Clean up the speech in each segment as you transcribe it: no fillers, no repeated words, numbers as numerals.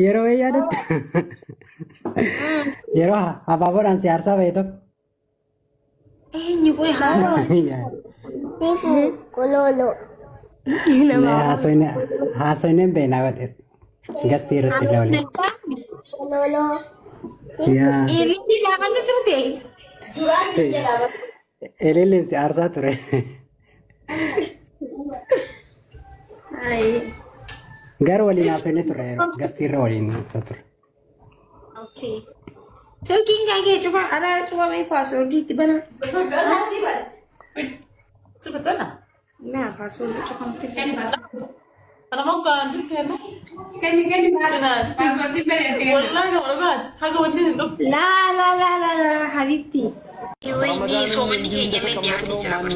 yeroo yaadatti yeroo abaaboodhaan si aarsaa ba'e tokko. Eenyu boy haaroo. Sifu kololo. Haasofneen beeknaa godhe gastii irratti illee Kololo. Iritti laafannu turte. ililleen si aarsaa ture. Garuu waliin haasofnee ture yeroo gastii irra waliin haasofnee ture. Okay. Silkiin kee cufa alaa cufamee paaswoordii itti bana. Sebetulnya. Nah, paaswoordii cufamte. Kalau mau kan kan Kan paaswoordii bareedee. wallahi kalau kan aku wanti itu. La habibti. Wayni soomani keenya illee dhiyaatee jira bar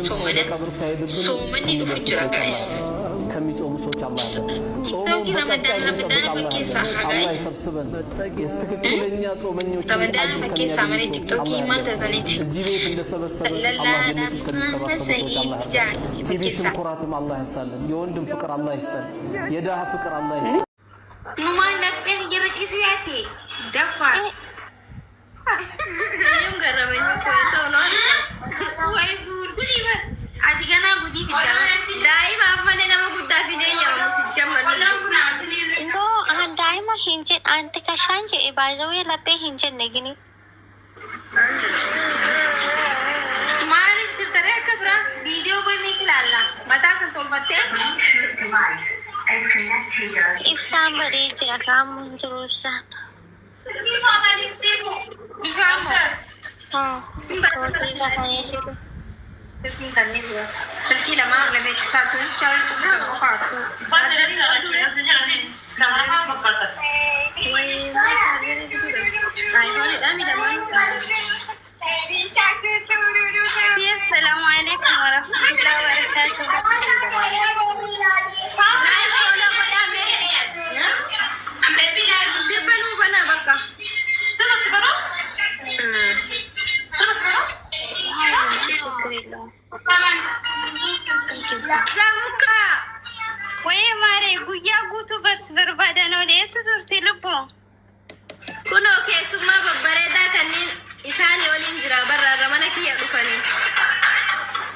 soomani dhufu jira guys. ከሚጾሙ ሰዎች አላህ Tiktookii ramadaan bakkeessaa haa guys. ትክክለኛ ጾመኞች Ramadaan bakkeessaa malee tiktookii maal taataniiti? እዚህ ቤት እንደሰበሰበ Sallallaadhaaf ሰዎች አላህ jaanii ቲቪትን bakkeessaa. ኩራትም አላህ ያሳለን የወንድም ፍቅር አላህ ይስጠን የዳህ ፍቅር አላህ ይስጠን Numaan lapheen jira ciisu yaadde daffaa. Yoom garramanii keessaa olaa wayi gurgudii bar. Ati kanaa gudii fiddaa. Daa'imaaf malee nama guddaa fidee yaa'u sicha malee. No, daima hinjen anti kashan je bazawe lappe hinjen negini. Maaliif jirtare akka biraa viidiyoo boy miis ilaalla. Mataa san tolfattee. Ibsaan bari jira kamun jiru ibsaan. Ifaan moo? Tooti lafanii jiru. Silkiin kanneen bira. Silkii lamaa lafee chaarjii qofaatu. Assalamu alaikum warahmatullahi wabarakatuh. Sirbanuu banaa bakka. Zamuka. Waye mare guyyaa guutuu barsi barbaadan olee eessa turte lubboo? Kunoo keessummaa babbareedaa kanneen isaanii waliin jira barraarra mana kiyya dhufanii.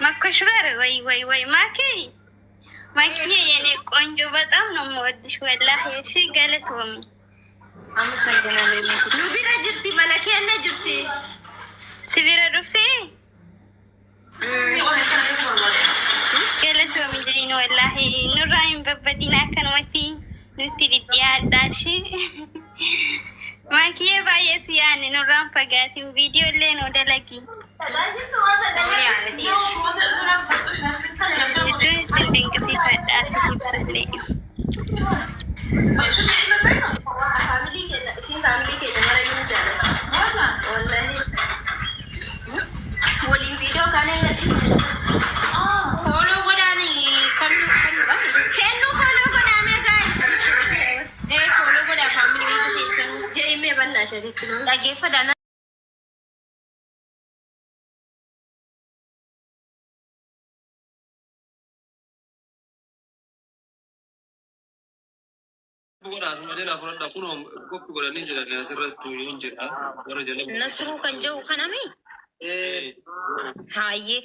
ማኮሽበር ወይ ማኪ የኔ ቆንጆ በጣም ነው የምወድሽ ወላሂ። እሺ ገለቶሚ Amasaganalee nu bira jirti mana keenya jirti. ሲቢረ ዱፍቴ ገለቶሚ ጀይን ወላሂ ኑራይን በበዲና ከነመቲ ኑቲ ዲዲያዳሽ ማኪዬ ባየስ ያን ኑራን ፈጋቲ ቪዲዮ ላይ ነው ደለጊ ስንድንቅ ሲፈጣ ሲብሰለኝ waliin viidiyoo kana kooloo godhaanii kennuu kooloo godhaame gaa'is kooloo godhaa faamilii hunda keessanuu jedhee bannaa shariitti dhaggeeffadhaa. Nasruu kan jedhu kanami hayyee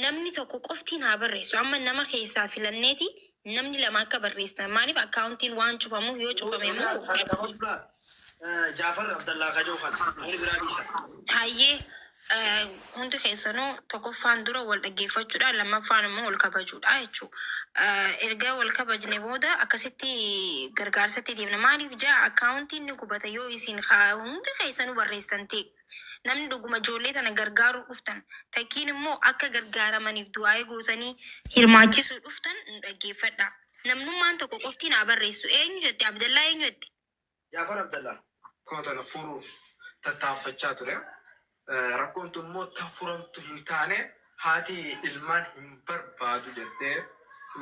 namni tokko qoftiin haa barreessu amma nama keessaa filanneeti namni lama akka barreessan maaliif akkaawuntiin waan cufamuuf yoo cufame immoo Jaafar Abdallaa Kajoo kan inni biraa dhiisa. hayyee hundi keessanuu tokkoffaan dura wal dhaggeeffachuudha lammaffaan immoo wal kabajuudha jechuudha. Erga wal kabajne booda akkasitti gargaarsatti deemna maaliif jaa akkaawuntiin ni gubata yoo isin hundi keessanuu barreessan ta'e namni dhuguma ijoollee tana gargaaruu dhuftan takkiin immoo akka gargaaramaniif du'aa'ee guutanii hirmaachisuu dhuftan nu dhaggeeffadha. Namnummaan tokko qoftiin haa barreessu. Eenyu jette Abdallaa eenyu jette? Jaafar Abdallaa. Kootana furuuf tattaaffachaa ture. Rakkoon tun immoo tan furamtu hin taane haati ilmaan hin barbaadu jettee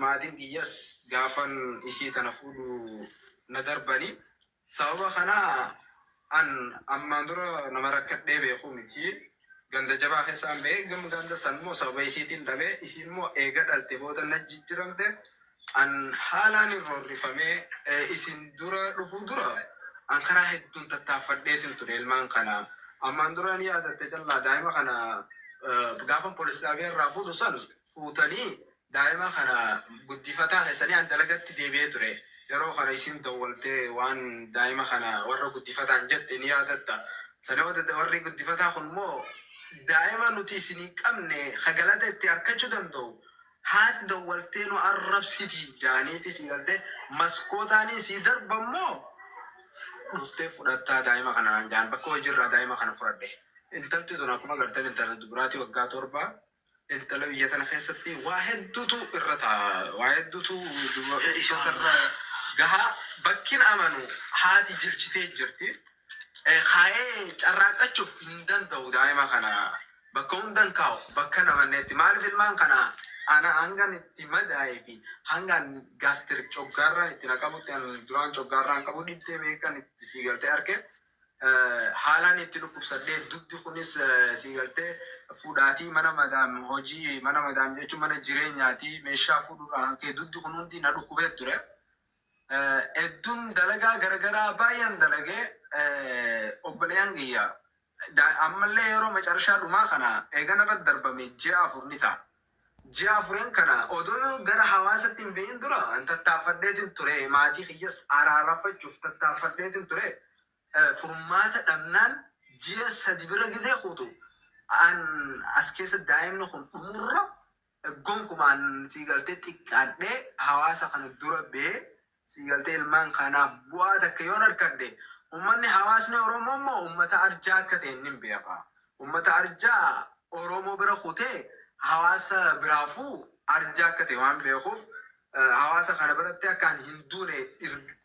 maatiin kiyyas gaafan isii tana fuudhu na darbanii. Sababa kanaa an ammaan dura nama rakkadhee beeku miti. Ganda jabaa keessaan ba'ee ganda san immoo sababa isiitiin dhabee isiin immoo eega dhalte booda na jijjiramte an haalaan irroorrifamee isin dura dhufu dura an karaa hedduun tattaafadheetin ture ilmaan kana ammaan dura ni yaadatte jallaa daa'ima kana gaafa poolis dhaabee irraa fuudhu san fuutanii daa'ima kana guddifataa keessanii an dalagatti deebi'ee ture yeroo kana isin dawwaltee waan daa'ima kana warra guddifataan jette ni yaadatta sana warri guddifataa kun immoo daa'ima nuti isinii qabne hagalata itti harkachuu danda'u haati dawwaltee nu arrabsiti jaaniiti si galte maskootaanii si darbammoo dhuftee fudhattaa daa'ima kana jaan bakka hojiirraa daa'ima kana fudhadhe intalti sun akkuma gartan intala dubaraati waggaa 7 intala biyya tana keessatti waa hedduutu irra ta'a waa hedduutu isootarra gahaa bakkin amanu haati jilchitee jirti kaayee carraaqachuuf hin danda'u daa'ima kana bakka hundan kaa'u bakka namanneetti maaliif ilmaan kana ana hangan itti madaa'ee fi hangan gaastirik coggaarraan itti naqabutti duraan coggaarraan qabu dhibdee beekan itti sii galtee arge haalaan itti dhukkubsadhee duddi kunis sii galtee fudhaatii mana madaam hojii mana madaam jechuun mana jireenyaatii meeshaa fuudhuudhaan kee duddi kun hundi na dhukkubee ture hedduun dalagaa garagaraa baay'een dalagee obboleeyyan giyyaa ammallee yeroo macarshaa dhumaa kana eegana irratti darbame ji'a 4 ni ta'a. Ji'a 4 kana odoo gara hawaasatti hin beeyin dura an tattaafadheetin ture maatii kiyyas araarrafachuuf tattaafadheetin ture furmaata dhabnaan ji'a 3 bira gizee kuutu an as keessa daa'imni kun dhumurra gonkumaan sii galtee xiqqaadhee hawaasa kana dura bee sii galtee ilmaan kanaaf bu'aa takka yoon harkadhe ummanni hawaasni Oromoo immoo ummata arjaa akka ta'e hin beeka. Ummata arjaa Oromoo bira kutee hawaasa biraafuu arjaa akka ta'e waan beekuuf hawaasa kana biratti akkaan hin duune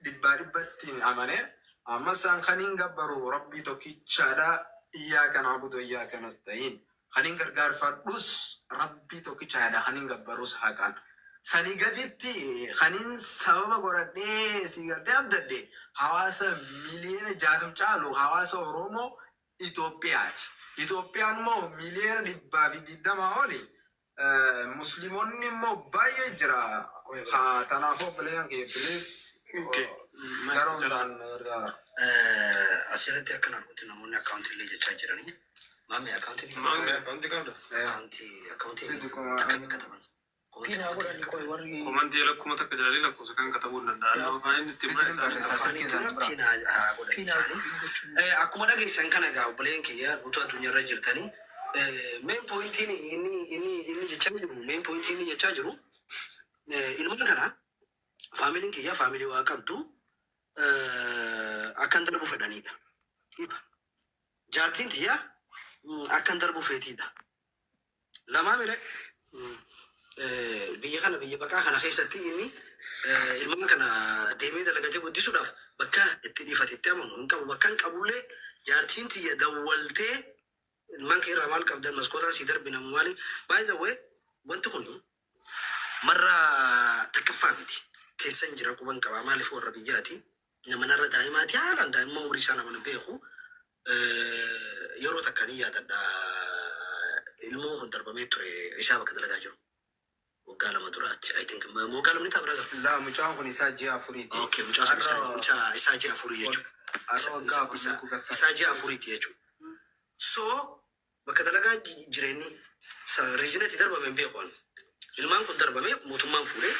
dhibbaa dhibbatti amane ammas isaan kaniin gabbaru rabbii tokkichaadha iyyaaka na'budu wa iyyaaka nasta'iin kaniin gargaarfadhus rabbii tokkichaadha kaniin gabbarus haqaan. Sanii gaditti kaniin sababa godhadhee sii galtee abdadhe hawaasa miliyoona 60 caalu hawaasa Oromoo Itoophiyaati. Itoophiyaan immoo miliyoona 120 oli musliimonni immoo baay'ee jira. Kanaafuu obboleeyyan kee bilis gara hundaan gargaara. Asirratti akkana arguutti namoonni akkaawuntiilee jechaa jiranii. Maamii akkaawuntii qabda? Akkaawuntii akkamii kataban? Komantii lakkuma takka jalali lakkoofsa kan katabuu danda'an waan itti akkuma dhageessan kana egaa obboleen kiyya guutuu addunyaarra jirtanii meen poointiin inni jechaa jiru meen poointiin inni jechaa jiru ilmaan kana faamiliin kiyya faamilii waa qabdu akkan darbu fedhanidha. Jaartiin tiyya akkan darbu feetiidha. Lamaa mire biyya kana biyya bakka kana keessatti inni ilmaan kana deemee dalagatee guddisuudhaaf bakka itti dhiifatetti amanu hin qabu bakka hin qabullee jaartiin tiyya dawwaltee ilmaan kee irraa maal qabdan maskootaan sii darbina maali baay'ee wanti kun marra takkaffaa miti keessan jira quban qabaa maaliif warra biyyaati nama narra daa'imaati haalaan daa'imma umrii isaa nama beeku yeroo takka ni yaadadha ilmoo kun darbamee ture isaa bakka dalagaa jiru. Waggalama duraati. I think waggalamni ta'a bira gafu. La mucaan kun isaa ji'a 4. Okay, mucaan isaa ji'a 4 jechuudha. Isaa ji'a 4 jechuudha. So bakka dalagaa jireenyi riizinetti darbame hin beeku. Ilmaan kun darbame mootummaan fuudhee